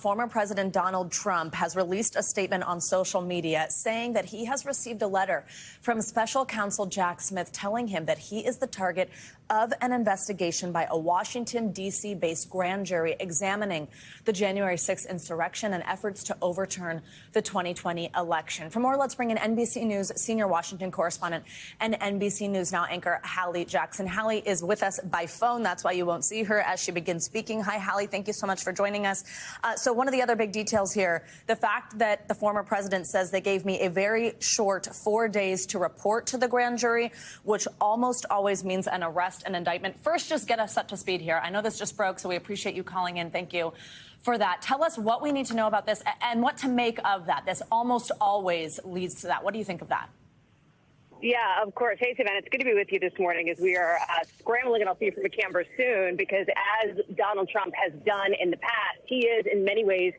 former President Donald Trump has released a statement on social media saying that he has received a letter from special counsel Jack Smith telling him that he is the target of an investigation by a Washington, D.C. based grand jury examining the January 6th insurrection and efforts to overturn the 2020 election. For more, let's bring in NBC News senior Washington correspondent and NBC News Now anchor Hallie Jackson. Hallie is with us by phone. That's why you won't see her as she begins speaking. Hi, Hallie. Thank you so much for joining us. So one of the other big details here, the fact that the former president says they gave me a very short 4 days to report to the grand jury, which almost always means an arrest and indictment. First, just get us up to speed here. I know this just broke, so we appreciate you calling in. Thank you for that. Tell us what we need to know about this and what to make of that. This almost always leads to that. What do you think of that? Yeah, of course. Hey, Savannah, it's good to be with you this morning as we are scrambling, and I'll see you from the camera soon, because as Donald Trump has done in the past, he is in many ways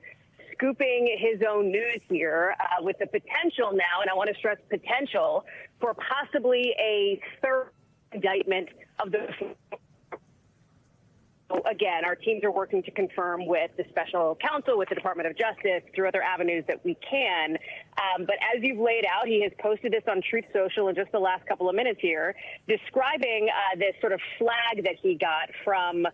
scooping his own news here with the potential now, and I want to stress potential, for possibly a third indictment of the. Again, our teams are working to confirm with the special counsel, with the Department of Justice, through other avenues that we can. But as you've laid out, he has posted this on Truth Social in just the last couple of minutes here, describing this sort of flag that he got from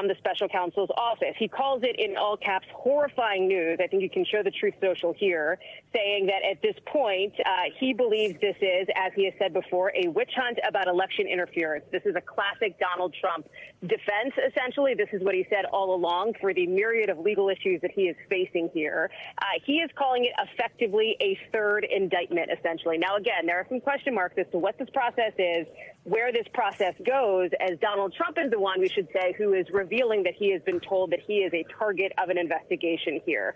the special counsel's office. He calls it, in all caps, horrifying news. I think you can show the Truth Social here, saying that at this point, he believes this is, as he has said before, a witch hunt about election interference. This is a classic Donald Trump defense, essentially. This is what he said all along for the myriad of legal issues that he is facing here. He is calling it effectively a third indictment, essentially. Now, again, there are some question marks as to what this process is, where this process goes, as Donald Trump is the one, we should say, who is revealing that he has been told that he is a target of an investigation here.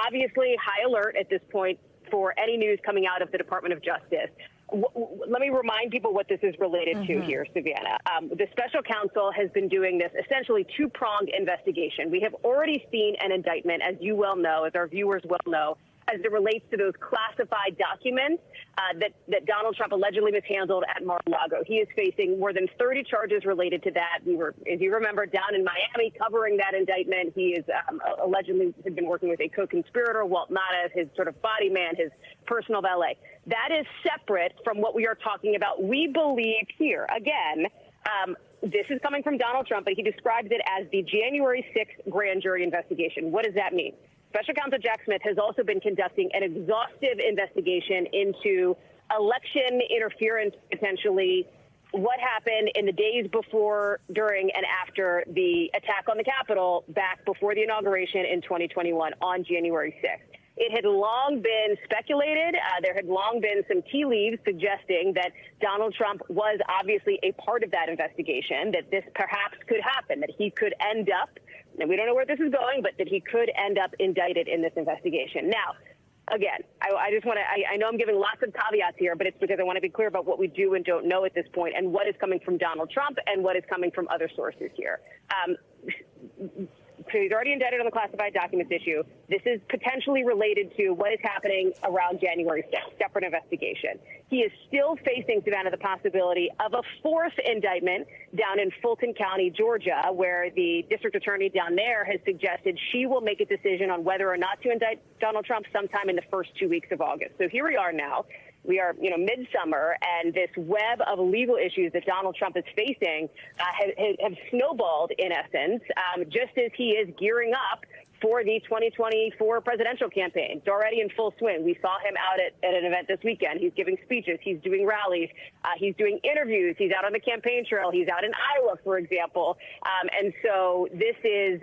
Obviously, high alert at this point for any news coming out of the Department of Justice. Let me remind people what this is related to here, Savannah. The special counsel has been doing this essentially two-pronged investigation. We have already seen an indictment, as you well know, as our viewers well know, as it relates to those classified documents that Donald Trump allegedly mishandled at Mar-a-Lago. He is facing more than 30 charges related to that. We were, as you remember, down in Miami covering that indictment. He is allegedly had been working with a co-conspirator, Walt Nada, his sort of body man, his personal valet. That is separate from what we are talking about. We believe here, again, this is coming from Donald Trump, but he describes it as the January 6th grand jury investigation. What does that mean? Special counsel Jack Smith has also been conducting an exhaustive investigation into election interference, potentially, what happened in the days before, during, and after the attack on the Capitol back before the inauguration in 2021 on January 6th. It had long been speculated. There had long been some tea leaves suggesting that Donald Trump was obviously a part of that investigation, that this perhaps could happen, that he could end up, and we don't know where this is going, but that he could end up indicted in this investigation. Now, again, I just want to, I know I'm giving lots of caveats here, but it's because I want to be clear about what we do and don't know at this point, and what is coming from Donald Trump and what is coming from other sources here. So he's already indicted on the classified documents issue. This is potentially related to what is happening around January 6th, separate investigation. He is still facing, Savannah, the possibility of a fourth indictment down in Fulton County, Georgia, where the district attorney down there has suggested she will make a decision on whether or not to indict Donald Trump sometime in the first 2 weeks of August. So here we are now. We are, midsummer, and this web of legal issues that Donald Trump is facing have snowballed, in essence, just as he is gearing up for the 2024 presidential campaign. It's already in full swing. We saw him out at an event this weekend. He's giving speeches. He's doing rallies. He's doing interviews. He's out on the campaign trail. He's out in Iowa, for example. And so this is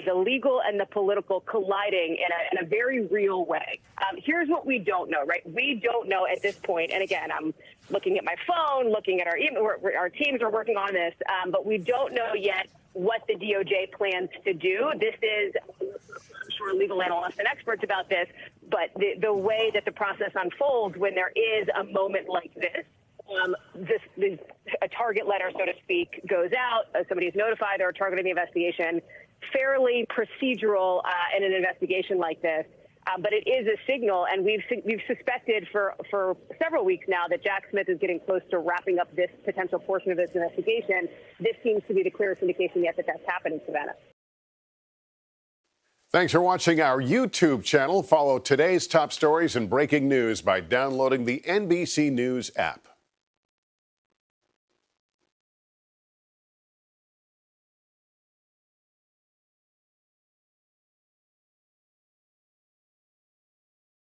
the legal and the political colliding in a very real way. Here's what we don't know, right? We don't know at this point. And again, I'm looking at my phone, looking at our email. Our teams are working on this, but we don't know yet what the DOJ plans to do. This is, I'm sure, legal analysts and experts about this, but the way that the process unfolds when there is a moment like this, a target letter, so to speak, goes out, somebody is notified they're targeting the investigation, fairly procedural in an investigation like this. But it is a signal, and we've suspected for several weeks now that Jack Smith is getting close to wrapping up this potential portion of this investigation. This seems to be the clearest indication yet that that's happening, Savannah. Thanks for watching our YouTube channel. Follow today's top stories and breaking news by downloading the NBC News app.